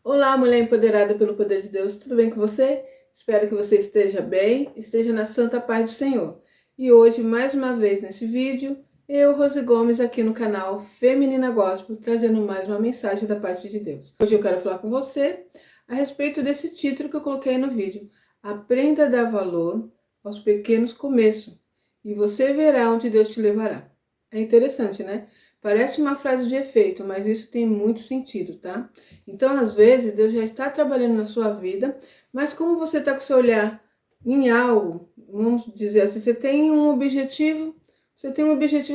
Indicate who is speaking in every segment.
Speaker 1: Olá, mulher empoderada pelo poder de Deus, tudo bem com você? Espero que você esteja bem, esteja na santa paz do Senhor. E hoje, mais uma vez nesse vídeo, eu, Rose Gomes, aqui no canal Feminina Gospel, trazendo mais uma mensagem da parte de Deus. Hoje eu quero falar com você a respeito desse título que eu coloquei no vídeo. Aprenda a dar valor aos pequenos começos e você verá onde Deus te levará. É interessante, né? Parece uma frase de efeito, mas isso tem muito sentido, tá? Então, às vezes, Deus já está trabalhando na sua vida, mas como você está com o seu olhar em algo, vamos dizer assim, você tem um objetivo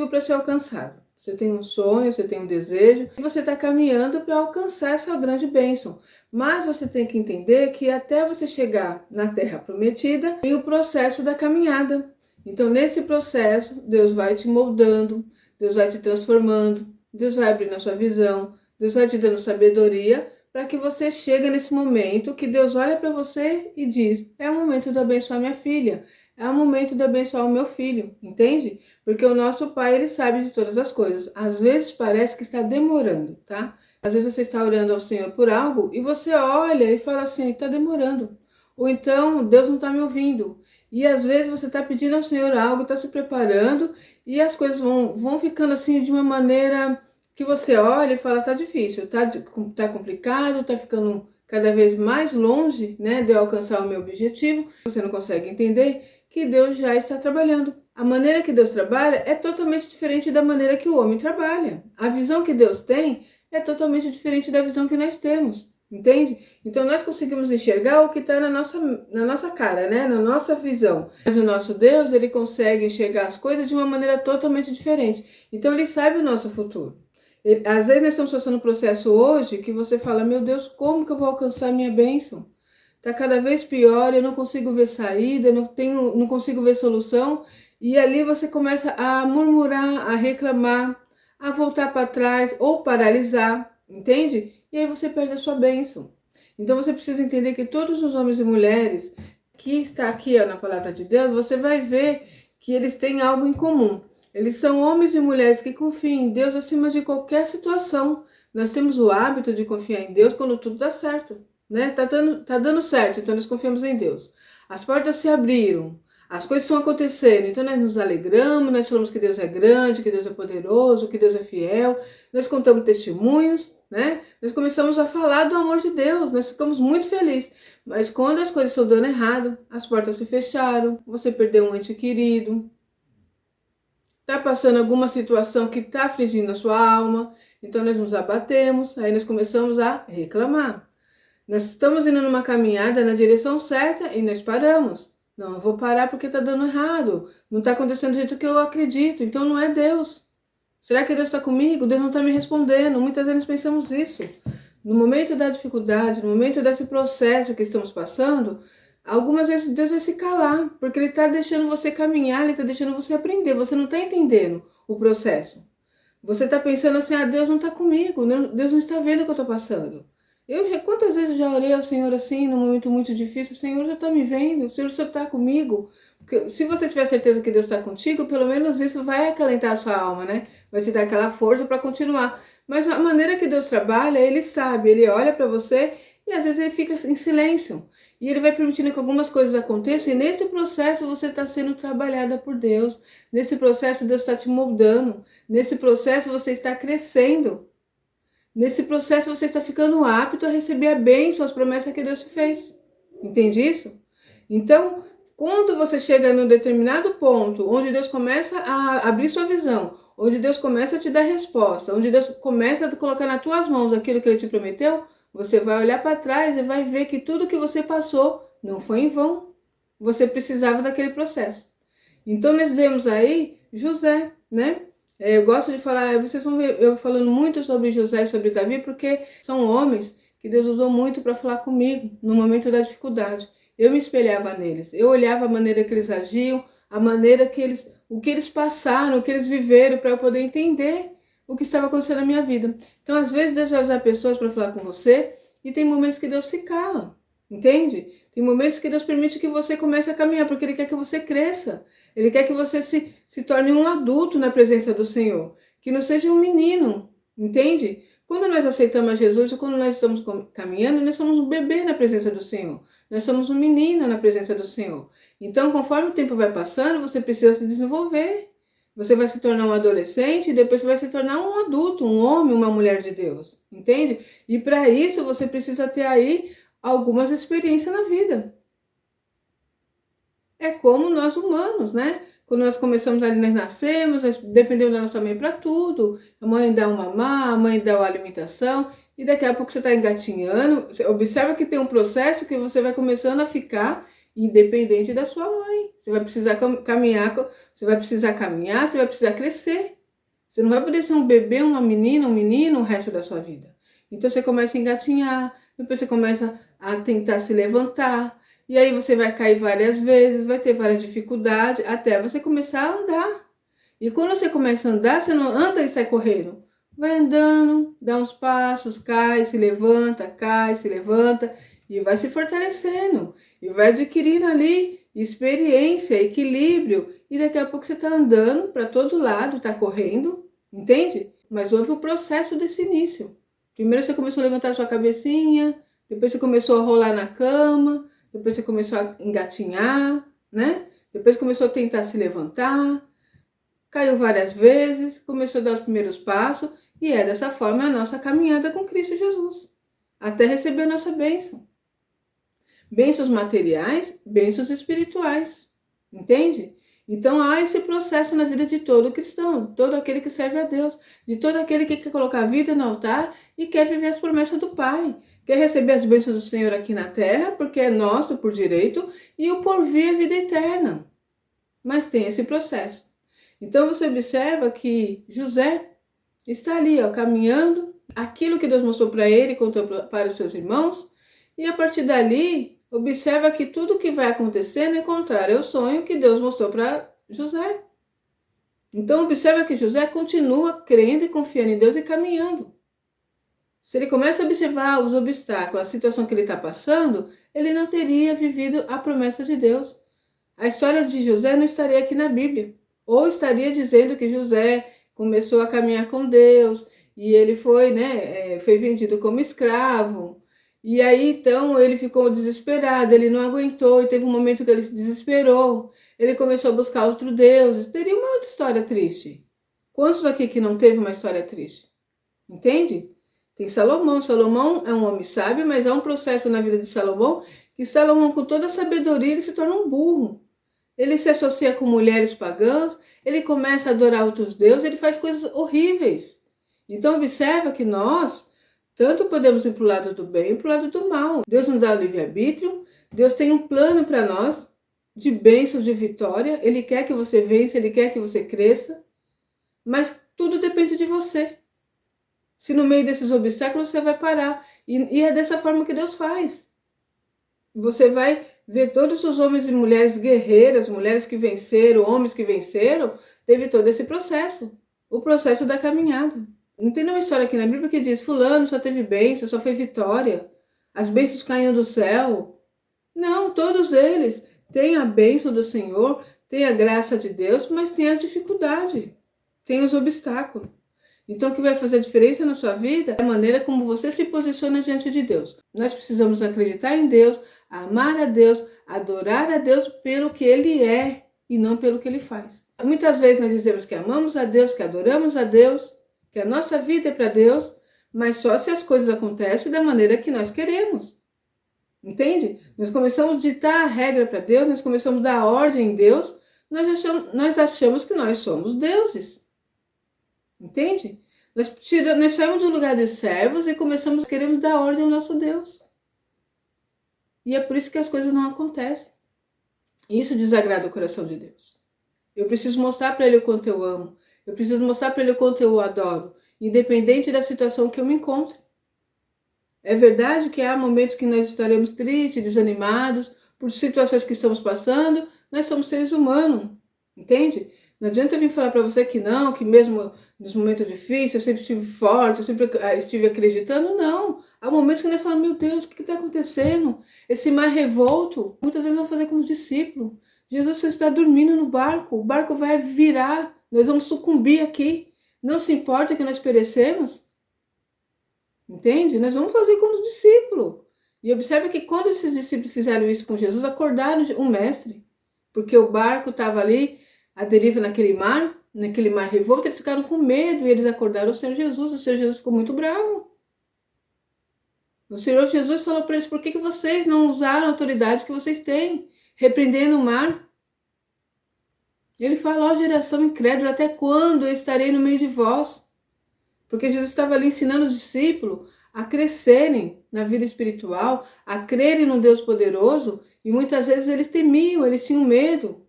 Speaker 1: para ser alcançado. Você tem um sonho, você tem um desejo, e você está caminhando para alcançar essa grande bênção. Mas você tem que entender que até você chegar na Terra Prometida, tem o processo da caminhada. Então, nesse processo, Deus vai te moldando, Deus vai te transformando, Deus vai abrindo a sua visão, Deus vai te dando sabedoria para que você chegue nesse momento que Deus olha para você e diz: é o momento de abençoar minha filha, é o momento de abençoar o meu filho, entende? Porque o nosso Pai, ele sabe de todas as coisas. Às vezes parece que está demorando, tá? Às vezes você está orando ao Senhor por algo e você olha e fala assim: está demorando. Ou então, Deus não está me ouvindo. E às vezes você está pedindo ao Senhor algo, está se preparando e as coisas vão ficando assim de uma maneira que você olha e fala: tá difícil, tá complicado, tá ficando cada vez mais longe, né, de eu alcançar o meu objetivo. Você não consegue entender que Deus já está trabalhando. A maneira que Deus trabalha é totalmente diferente da maneira que o homem trabalha. A visão que Deus tem é totalmente diferente da visão que nós temos. Entende? Então nós conseguimos enxergar o que está na nossa cara, né? Na nossa visão. Mas o nosso Deus, ele consegue enxergar as coisas de uma maneira totalmente diferente. Então ele sabe o nosso futuro. Às vezes nós estamos passando um processo hoje que você fala: meu Deus, como que eu vou alcançar a minha bênção? Está cada vez pior, eu não consigo ver saída, não consigo ver solução. E ali você começa a murmurar, a reclamar, a voltar para trás ou paralisar, entende? E aí você perde a sua bênção. Então você precisa entender que todos os homens e mulheres que está aqui na palavra de Deus, você vai ver que eles têm algo em comum. Eles são homens e mulheres que confiam em Deus acima de qualquer situação. Nós temos o hábito de confiar em Deus quando tudo dá certo, né? Tá dando certo, então nós confiamos em Deus. As portas se abriram, as coisas estão acontecendo, então nós nos alegramos, nós falamos que Deus é grande, que Deus é poderoso, que Deus é fiel, nós contamos testemunhos, né? Nós começamos a falar do amor de Deus, nós ficamos muito felizes. Mas quando as coisas estão dando errado, as portas se fecharam, você perdeu um ente querido, está passando alguma situação que está afligindo a sua alma, então nós nos abatemos, aí nós começamos a reclamar. Nós estamos indo numa caminhada na direção certa e nós paramos. Não, eu vou parar porque está dando errado, não está acontecendo do jeito que eu acredito, então não é Deus. Será que Deus está comigo? Deus não está me respondendo. Muitas vezes pensamos isso. No momento da dificuldade, no momento desse processo que estamos passando, algumas vezes Deus vai se calar, porque Ele está deixando você caminhar, Ele está deixando você aprender. Você não está entendendo o processo. Você está pensando assim: ah, Deus não está comigo, Deus não está vendo o que eu estou passando. Quantas vezes eu já orei ao Senhor assim, num momento muito difícil: o Senhor já está me vendo, o Senhor está comigo. Porque se você tiver certeza que Deus está contigo, pelo menos isso vai acalentar a sua alma, né? Vai te dar aquela força para continuar. Mas a maneira que Deus trabalha, Ele sabe, Ele olha para você e às vezes Ele fica em silêncio. E Ele vai permitindo que algumas coisas aconteçam, e nesse processo você está sendo trabalhada por Deus. Nesse processo Deus está te moldando. Nesse processo você está crescendo. Nesse processo você está ficando apto a receber a bênção, as promessas que Deus te fez. Entende isso? Então, quando você chega num determinado ponto, onde Deus começa a abrir sua visão, onde Deus começa a te dar resposta, onde Deus começa a colocar nas tuas mãos aquilo que Ele te prometeu, você vai olhar para trás e vai ver que tudo que você passou não foi em vão. Você precisava daquele processo. Então nós vemos aí José, né? Eu gosto de falar, vocês vão ver eu falando muito sobre José e sobre Davi, porque são homens que Deus usou muito para falar comigo no momento da dificuldade. Eu me espelhava neles, eu olhava a maneira que eles agiam, a maneira que o que eles passaram, o que eles viveram, para eu poder entender o que estava acontecendo na minha vida. Então, às vezes, Deus vai usar pessoas para falar com você, e tem momentos que Deus se cala, entende? Tem momentos que Deus permite que você comece a caminhar, porque Ele quer que você cresça. Ele quer que você se torne um adulto na presença do Senhor, que não seja um menino, entende? Quando nós aceitamos a Jesus, ou quando nós estamos caminhando, nós somos um bebê na presença do Senhor. Nós somos um menino na presença do Senhor. Então, conforme o tempo vai passando, você precisa se desenvolver. Você vai se tornar um adolescente e depois você vai se tornar um adulto, um homem, uma mulher de Deus. Entende? E para isso, você precisa ter aí algumas experiências na vida. É como nós humanos, né? Quando nós começamos ali, nós nascemos, nós dependemos da nossa mãe para tudo. A mãe dá um mamar, a mãe dá uma alimentação, e daqui a pouco você está engatinhando. Você observa que tem um processo que você vai começando a ficar independente da sua mãe. Você vai precisar caminhar, você vai precisar crescer. Você não vai poder ser um bebê, uma menina, um menino o resto da sua vida. Então você começa a engatinhar, depois você começa a tentar se levantar. E aí você vai cair várias vezes, vai ter várias dificuldades, até você começar a andar. E quando você começa a andar, você não anda e sai correndo. Vai andando, dá uns passos, cai, se levanta, e vai se fortalecendo. E vai adquirindo ali experiência, equilíbrio. E daqui a pouco você está andando para todo lado, está correndo, entende? Mas houve o processo desse início. Primeiro você começou a levantar a sua cabecinha, depois você começou a rolar na cama, depois você começou a engatinhar, né? Depois começou a tentar se levantar, caiu várias vezes, começou a dar os primeiros passos, e é dessa forma a nossa caminhada com Cristo Jesus, até receber a nossa bênção. Bênçãos materiais, bênçãos espirituais, entende? Então há esse processo na vida de todo cristão, todo aquele que serve a Deus, de todo aquele que quer colocar a vida no altar e quer viver as promessas do Pai. Quer receber as bênçãos do Senhor aqui na terra, porque é nosso por direito, e o porvir é vida eterna. Mas tem esse processo. Então você observa que José está ali, ó, caminhando, aquilo que Deus mostrou para ele, contou para os seus irmãos, e a partir dali, observa que tudo que vai acontecendo é contrário ao sonho que Deus mostrou para José. Então observa que José continua crendo e confiando em Deus e caminhando. Se ele começa a observar os obstáculos, a situação que ele está passando, ele não teria vivido a promessa de Deus. A história de José não estaria aqui na Bíblia. Ou estaria dizendo que José começou a caminhar com Deus e ele foi, foi vendido como escravo. E aí, então, ele ficou desesperado, ele não aguentou e teve um momento que ele se desesperou. Ele começou a buscar outro Deus. Teria uma outra história triste. Quantos aqui que não teve uma história triste? Entende? Tem Salomão. Salomão é um homem sábio, mas há um processo na vida de Salomão que Salomão, com toda a sabedoria, ele se torna um burro. Ele se associa com mulheres pagãs, ele começa a adorar outros deuses, ele faz coisas horríveis. Então observa que nós tanto podemos ir para o lado do bem e para o lado do mal. Deus nos dá o livre-arbítrio, Deus tem um plano para nós de bênçãos, de vitória. Ele quer que você vença, Ele quer que você cresça, mas tudo depende de você. Se no meio desses obstáculos você vai parar. E é dessa forma que Deus faz. Você vai ver todos os homens e mulheres guerreiras, mulheres que venceram, homens que venceram, teve todo esse processo. O processo da caminhada. Não tem nenhuma história aqui na Bíblia que diz fulano só teve bênção, só foi vitória. As bênçãos caíam do céu. Não, todos eles têm a bênção do Senhor, têm a graça de Deus, mas têm as dificuldades, têm os obstáculos. Então, o que vai fazer a diferença na sua vida é a maneira como você se posiciona diante de Deus. Nós precisamos acreditar em Deus, amar a Deus, adorar a Deus pelo que Ele é e não pelo que Ele faz. Muitas vezes nós dizemos que amamos a Deus, que adoramos a Deus, que a nossa vida é para Deus, mas só se as coisas acontecem da maneira que nós queremos. Entende? Nós começamos a ditar a regra para Deus, nós começamos a dar ordem em Deus, nós achamos que nós somos deuses. Entende? Nós saímos do lugar de servos e queremos dar ordem ao nosso Deus. E é por isso que as coisas não acontecem. E isso desagrada o coração de Deus. Eu preciso mostrar para Ele o quanto eu amo. Eu preciso mostrar para Ele o quanto eu o adoro. Independente da situação que eu me encontre. É verdade que há momentos que nós estaremos tristes, desanimados, por situações que estamos passando. Nós somos seres humanos. Entende? Não adianta eu vir falar para você que não, que mesmo nos momentos difíceis eu sempre estive forte, eu sempre estive acreditando. Não. Há momentos que nós falamos, meu Deus, o que está acontecendo? Esse mar revolto. Muitas vezes vamos fazer como discípulo. Jesus, você está dormindo no barco, o barco vai virar, nós vamos sucumbir aqui. Não se importa que nós perecemos? Entende? Nós vamos fazer como os discípulos. E observe que quando esses discípulos fizeram isso com Jesus, acordaram o mestre. Porque o barco estava ali, à deriva naquele mar revolto, eles ficaram com medo e eles acordaram o Senhor Jesus. O Senhor Jesus ficou muito bravo. O Senhor Jesus falou para eles: por que vocês não usaram a autoridade que vocês têm, repreendendo o mar? Ele falou: ó geração incrédula, até quando eu estarei no meio de vós? Porque Jesus estava ali ensinando os discípulos a crescerem na vida espiritual, a crerem no Deus poderoso, e muitas vezes eles temiam, eles tinham medo,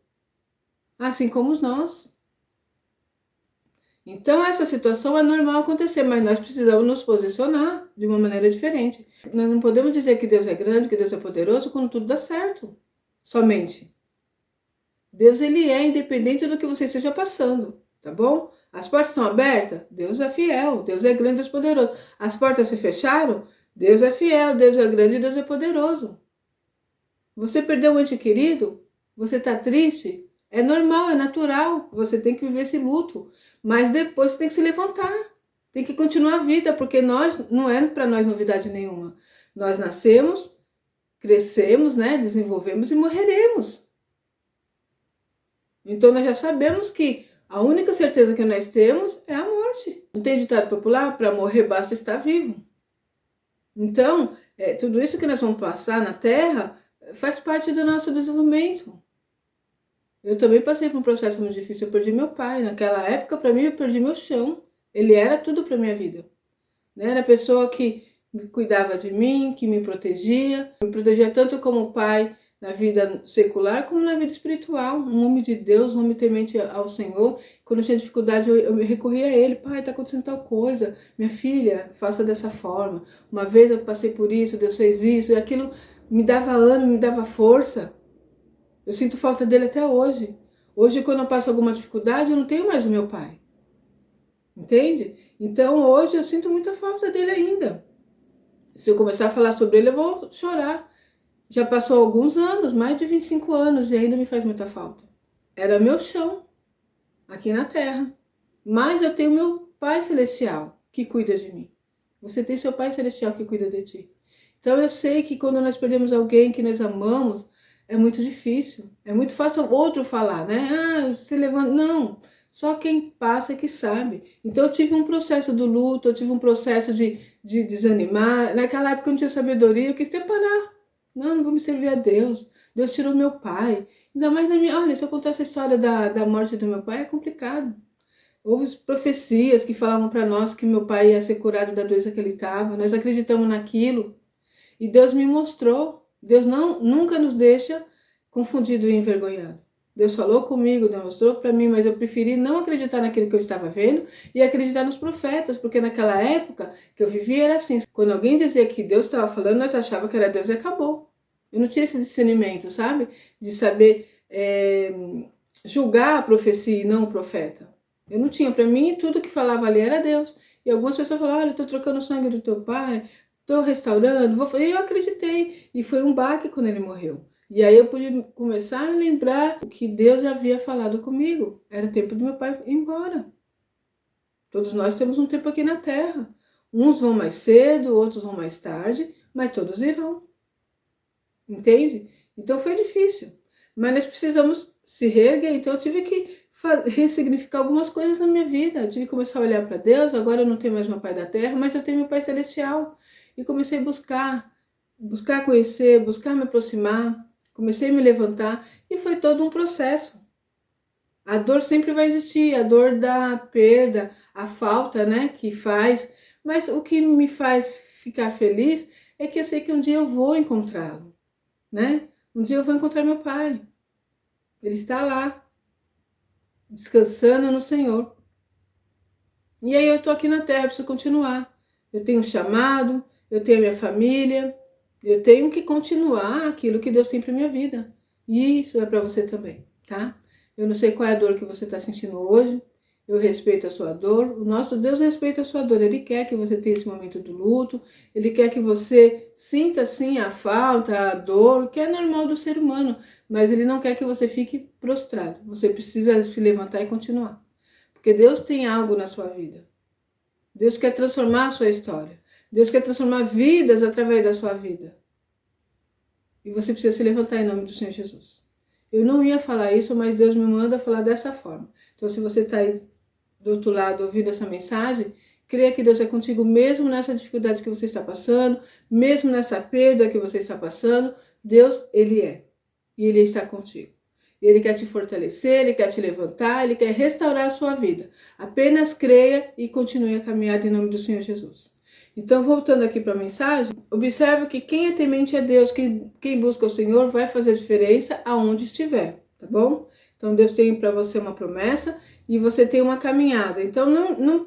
Speaker 1: assim como nós. Então essa situação é normal acontecer, mas nós precisamos nos posicionar de uma maneira diferente. Nós não podemos dizer que Deus é grande, que Deus é poderoso, quando tudo dá certo, somente. Deus, ele é independente do que você esteja passando, tá bom? As portas estão abertas? Deus é fiel, Deus é grande, Deus é poderoso. As portas se fecharam? Deus é fiel, Deus é grande, Deus é poderoso. Você perdeu um ente querido? Você está triste? É normal, é natural, você tem que viver esse luto. Mas depois você tem que se levantar, tem que continuar a vida, porque não é para nós novidade nenhuma. Nós nascemos, crescemos, né, desenvolvemos e morreremos. Então nós já sabemos que a única certeza que nós temos é a morte. Não tem ditado popular? Para morrer basta estar vivo. Então, tudo isso que nós vamos passar na Terra faz parte do nosso desenvolvimento. Eu também passei por um processo muito difícil, eu perdi meu pai. Naquela época, para mim, eu perdi meu chão. Ele era tudo para minha vida. Era a pessoa que cuidava de mim, que me protegia tanto como pai na vida secular como na vida espiritual. Um homem de Deus, um homem temente ao Senhor. Quando eu tinha dificuldade, eu recorria a ele. Pai, está acontecendo tal coisa. Minha filha, faça dessa forma. Uma vez eu passei por isso, Deus fez isso. E aquilo me dava ânimo, me dava força. Eu sinto falta dele até hoje. Hoje, quando eu passo alguma dificuldade, eu não tenho mais o meu pai. Entende? Então, hoje eu sinto muita falta dele ainda. Se eu começar a falar sobre ele, eu vou chorar. Já passou alguns anos, mais de 25 anos, e ainda me faz muita falta. Era meu chão, aqui na terra. Mas eu tenho meu Pai Celestial, que cuida de mim. Você tem seu Pai Celestial que cuida de ti. Então eu sei que quando nós perdemos alguém que nós amamos, é muito difícil. É muito fácil outro falar, né? Ah, você levanta. Não, só quem passa é que sabe. Então eu tive um processo do luto, eu tive um processo de desanimar. Naquela época eu não tinha sabedoria, eu quis até parar. Não vou me servir a Deus. Deus tirou meu pai. Ainda mais na minha... Olha, se eu contar essa história da morte do meu pai, é complicado. Houve profecias que falavam para nós que meu pai ia ser curado da doença que ele estava. Nós acreditamos naquilo. E Deus me mostrou. Deus nunca nos deixa confundido e envergonhado. Deus falou comigo, Deus mostrou para mim, mas eu preferi não acreditar naquilo que eu estava vendo e acreditar nos profetas, porque naquela época que eu vivia era assim. Quando alguém dizia que Deus estava falando, nós achávamos que era Deus e acabou. Eu não tinha esse discernimento, sabe? De saber julgar a profecia e não o profeta. Eu não tinha. Para mim, tudo que falava ali era Deus. E algumas pessoas falavam: olha, eu estou trocando o sangue do teu pai, estou restaurando. E eu acreditei. E foi um baque quando ele morreu. E aí eu pude começar a lembrar o que Deus já havia falado comigo. Era tempo do meu pai ir embora. Todos nós temos um tempo aqui na Terra. Uns vão mais cedo, outros vão mais tarde, mas todos irão. Entende? Então foi difícil. Mas nós precisamos se reerguer. Então eu tive que ressignificar algumas coisas na minha vida. Eu tive que começar a olhar para Deus. Agora eu não tenho mais meu pai da Terra, mas eu tenho meu Pai Celestial. E comecei a buscar conhecer, buscar me aproximar. Comecei a me levantar e foi todo um processo. A dor sempre vai existir, a dor da perda, a falta, né, que faz. Mas o que me faz ficar feliz é que eu sei que um dia eu vou encontrá-lo, né? Um dia eu vou encontrar meu pai. Ele está lá, descansando no Senhor. E aí eu estou aqui na Terra, preciso continuar. Eu tenho um chamado, eu tenho a minha família. Eu tenho que continuar aquilo que Deus tem para minha vida. E isso é para você também, tá? Eu não sei qual é a dor que você está sentindo hoje. Eu respeito a sua dor. O nosso Deus respeita a sua dor. Ele quer que você tenha esse momento do luto. Ele quer que você sinta, sim, a falta, a dor, que é normal do ser humano. Mas Ele não quer que você fique prostrado. Você precisa se levantar e continuar. Porque Deus tem algo na sua vida. Deus quer transformar a sua história. Deus quer transformar vidas através da sua vida. E você precisa se levantar em nome do Senhor Jesus. Eu não ia falar isso, mas Deus me manda falar dessa forma. Então, se você está aí do outro lado ouvindo essa mensagem, creia que Deus é contigo mesmo nessa dificuldade que você está passando, mesmo nessa perda que você está passando. Deus, Ele é. E Ele está contigo. Ele quer te fortalecer, Ele quer te levantar, Ele quer restaurar a sua vida. Apenas creia e continue a caminhada em nome do Senhor Jesus. Então, voltando aqui para a mensagem, observe que quem é temente a Deus, quem busca o Senhor, vai fazer diferença aonde estiver, tá bom? Então, Deus tem para você uma promessa e você tem uma caminhada. Então,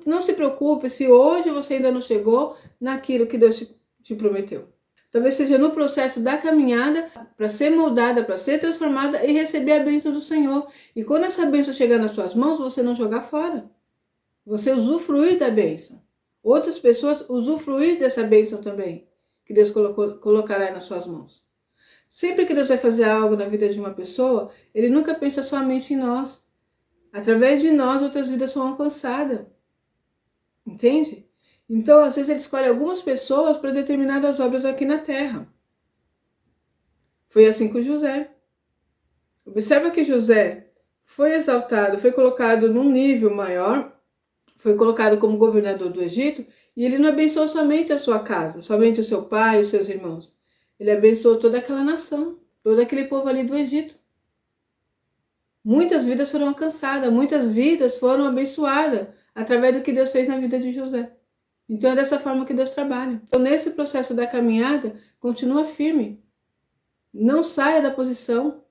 Speaker 1: não se preocupe se hoje você ainda não chegou naquilo que Deus te prometeu. Talvez seja no processo da caminhada para ser moldada, para ser transformada e receber a bênção do Senhor. E quando essa bênção chegar nas suas mãos, você não jogar fora. Você usufruir da bênção. Outras pessoas usufruir dessa bênção também, que Deus colocará nas suas mãos. Sempre que Deus vai fazer algo na vida de uma pessoa, Ele nunca pensa somente em nós. Através de nós, outras vidas são alcançadas. Entende? Então, às vezes, Ele escolhe algumas pessoas para determinadas obras aqui na terra. Foi assim com José. Observa que José foi exaltado, foi colocado num nível maior, foi colocado como governador do Egito, e ele não abençoou somente a sua casa, somente o seu pai e os seus irmãos. Ele abençoou toda aquela nação, todo aquele povo ali do Egito. Muitas vidas foram alcançadas, muitas vidas foram abençoadas através do que Deus fez na vida de José. Então é dessa forma que Deus trabalha. Então nesse processo da caminhada, continua firme. Não saia da posição.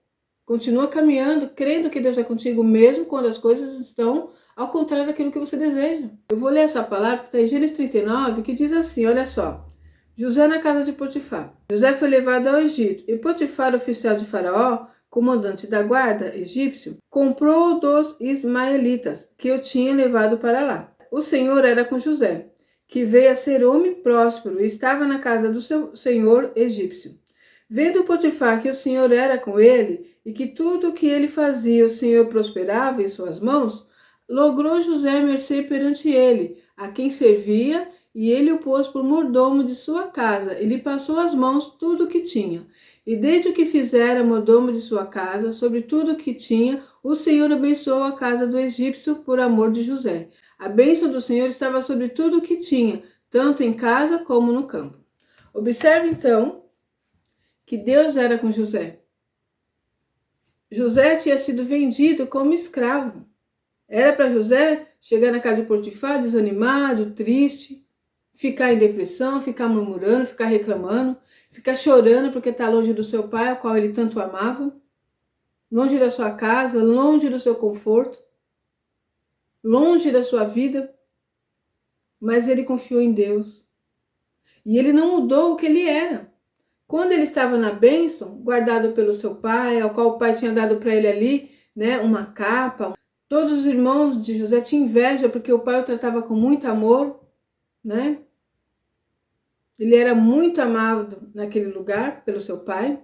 Speaker 1: Continua caminhando, crendo que Deus é contigo mesmo quando as coisas estão ao contrário daquilo que você deseja. Eu vou ler essa palavra que está em Gênesis 39, que diz assim, olha só. José na casa de Potifar. José foi levado ao Egito, e Potifar, oficial de Faraó, comandante da guarda egípcio, comprou dos ismaelitas, que o tinham levado para lá. O Senhor era com José, que veio a ser homem próspero e estava na casa do seu senhor egípcio. Vendo Potifar que o Senhor era com ele, e que tudo o que ele fazia o Senhor prosperava em suas mãos, logrou José mercê perante ele, a quem servia, e ele o pôs por mordomo de sua casa, e lhe passou às mãos tudo o que tinha. E desde o que fizera mordomo de sua casa, sobre tudo o que tinha, o Senhor abençoou a casa do egípcio por amor de José. A bênção do Senhor estava sobre tudo o que tinha, tanto em casa como no campo. Observe então que Deus era com José. José tinha sido vendido como escravo. Era para José chegar na casa de Potifar desanimado, triste, ficar em depressão, ficar murmurando, ficar reclamando, ficar chorando porque está longe do seu pai, ao qual ele tanto amava, longe da sua casa, longe do seu conforto, longe da sua vida. Mas ele confiou em Deus. E ele não mudou o que ele era. Quando ele estava na bênção, guardado pelo seu pai, ao qual o pai tinha dado para ele ali, né, uma capa. Todos os irmãos de José tinham inveja porque o pai o tratava com muito amor, né? Ele era muito amado naquele lugar pelo seu pai.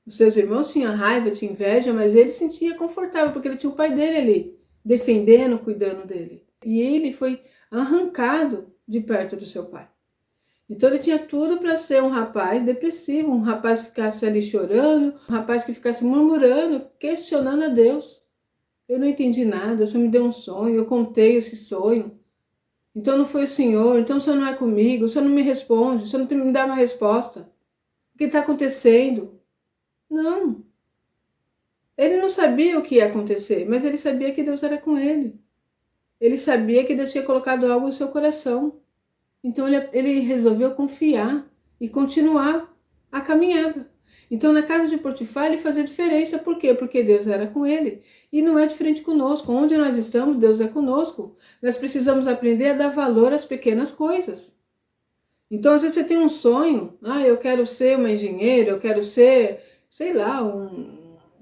Speaker 1: Os seus irmãos tinham raiva, tinham inveja, mas ele se sentia confortável porque ele tinha o pai dele ali, defendendo, cuidando dele. E ele foi arrancado de perto do seu pai. Então ele tinha tudo para ser um rapaz depressivo, um rapaz que ficasse ali chorando, um rapaz que ficasse murmurando, questionando a Deus. Eu não entendi nada, o Senhor me deu um sonho, eu contei esse sonho. Então não foi o Senhor, então o Senhor não é comigo, o Senhor não me responde, o Senhor não me dá uma resposta. O que está acontecendo? Não. Ele não sabia o que ia acontecer, mas ele sabia que Deus era com ele. Ele sabia que Deus tinha colocado algo no seu coração. Então ele resolveu confiar e continuar a caminhada. Então na casa de Potifar ele fazia diferença. Por quê? Porque Deus era com ele. E não é diferente conosco. Onde nós estamos, Deus é conosco. Nós precisamos aprender a dar valor às pequenas coisas. Então às vezes você tem um sonho. Eu quero ser uma engenheira, eu quero ser, sei lá,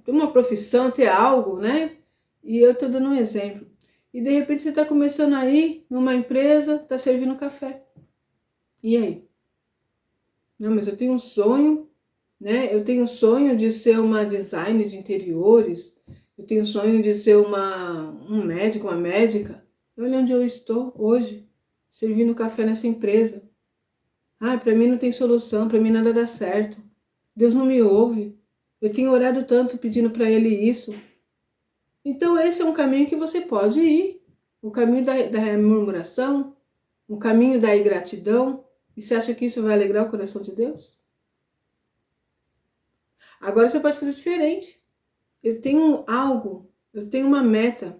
Speaker 1: uma profissão, ter algo, né? E eu estou dando um exemplo. E de repente você está começando a ir numa empresa, está servindo café. E aí? Não, mas eu tenho um sonho, né? Eu tenho um sonho de ser uma designer de interiores. Eu tenho um sonho de ser um médico, uma médica. Olha onde eu estou hoje, servindo café nessa empresa. Ah, para mim não tem solução, para mim nada dá certo. Deus não me ouve. Eu tenho orado tanto pedindo para Ele isso. Então esse é um caminho que você pode ir. O caminho da murmuração, o caminho da ingratidão. E você acha que isso vai alegrar o coração de Deus? Agora você pode fazer diferente. Eu tenho algo, eu tenho uma meta.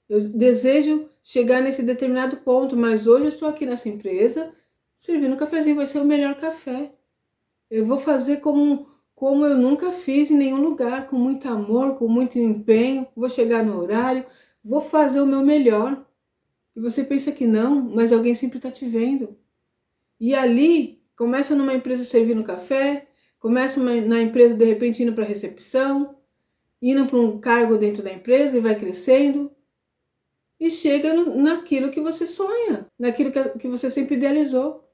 Speaker 1: Eu desejo chegar nesse determinado ponto, mas hoje eu estou aqui nessa empresa, servindo um cafezinho, vai ser o melhor café. Eu vou fazer como eu nunca fiz em nenhum lugar, com muito amor, com muito empenho, vou chegar no horário, vou fazer o meu melhor. E você pensa que não, mas alguém sempre está te vendo. E ali, começa numa empresa servindo café, começa na empresa de repente indo para a recepção, indo para um cargo dentro da empresa e vai crescendo. E chega naquilo que você sonha, naquilo que você sempre idealizou.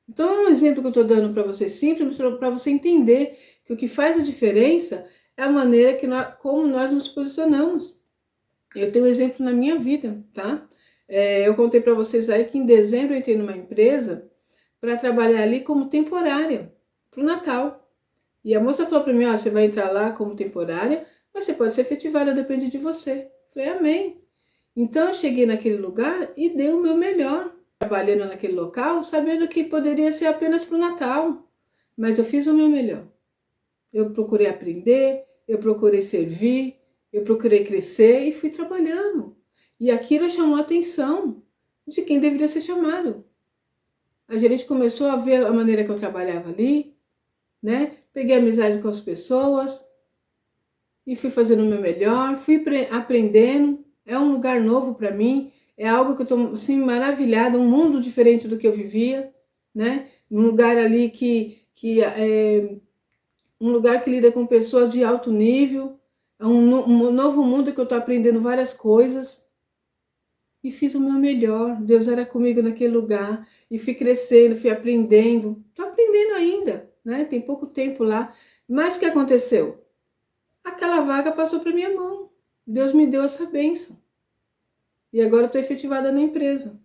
Speaker 1: Então é um exemplo que eu estou dando para você simples, para você entender que o que faz a diferença é a maneira como nós nos posicionamos. Eu tenho um exemplo na minha vida, tá? Eu contei para vocês aí que em dezembro eu entrei numa empresa para trabalhar ali como temporária, para o Natal. E a moça falou para mim, ó, você vai entrar lá como temporária, mas você pode ser efetivada, depende de você. Eu falei, amém. Então eu cheguei naquele lugar e dei o meu melhor, trabalhando naquele local, sabendo que poderia ser apenas para o Natal, mas eu fiz o meu melhor. Eu procurei aprender, eu procurei servir, eu procurei crescer e fui trabalhando. E aquilo chamou a atenção de quem deveria ser chamado. A gerente começou a ver a maneira que eu trabalhava ali, né? Peguei amizade com as pessoas e fui fazendo o meu melhor, fui aprendendo. É um lugar novo para mim, é algo que eu estou assim, maravilhada, um mundo diferente do que eu vivia, né? Um lugar ali um lugar que lida com pessoas de alto nível, é um novo mundo que eu estou aprendendo várias coisas. E fiz o meu melhor, Deus era comigo naquele lugar, e fui crescendo, fui aprendendo, estou aprendendo ainda, né? Tem pouco tempo lá, mas o que aconteceu? Aquela vaga passou para minha mão, Deus me deu essa bênção. E agora eu estou efetivada na empresa.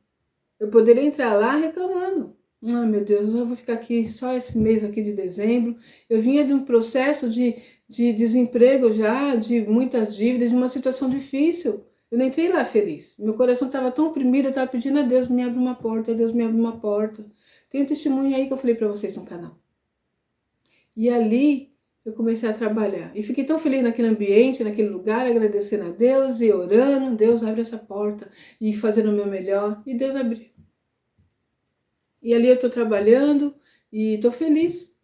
Speaker 1: Eu poderia entrar lá reclamando. Ah, meu Deus, eu vou ficar aqui só esse mês aqui de dezembro. Eu vinha de um processo de desemprego já, de muitas dívidas, de uma situação difícil. Eu não entrei lá feliz. Meu coração estava tão oprimido, eu estava pedindo a Deus, me abre uma porta, Deus me abre uma porta. Tem um testemunho aí que eu falei para vocês no canal. E ali eu comecei a trabalhar. E fiquei tão feliz naquele ambiente, naquele lugar, agradecendo a Deus e orando. Deus abre essa porta e fazendo o meu melhor. E Deus abriu. E ali eu estou trabalhando e estou feliz.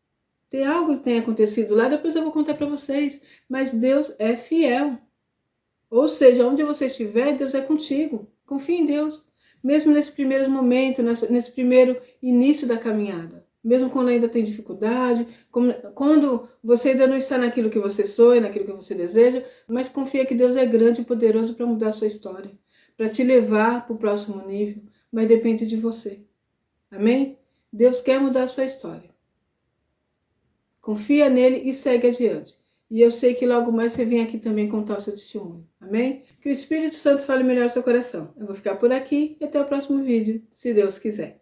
Speaker 1: Tem algo que tem acontecido lá, depois eu vou contar para vocês. Mas Deus é fiel. Ou seja, onde você estiver, Deus é contigo. Confie em Deus. Mesmo nesses primeiros momentos, nesse primeiro início da caminhada. Mesmo quando ainda tem dificuldade, quando você ainda não está naquilo que você sonha, naquilo que você deseja, mas confia que Deus é grande e poderoso para mudar a sua história, para te levar para o próximo nível, mas depende de você. Amém? Deus quer mudar a sua história. Confia nele e segue adiante. E eu sei que logo mais você vem aqui também contar o seu testemunho. Amém? Que o Espírito Santo fale melhor no seu coração. Eu vou ficar por aqui e até o próximo vídeo, se Deus quiser.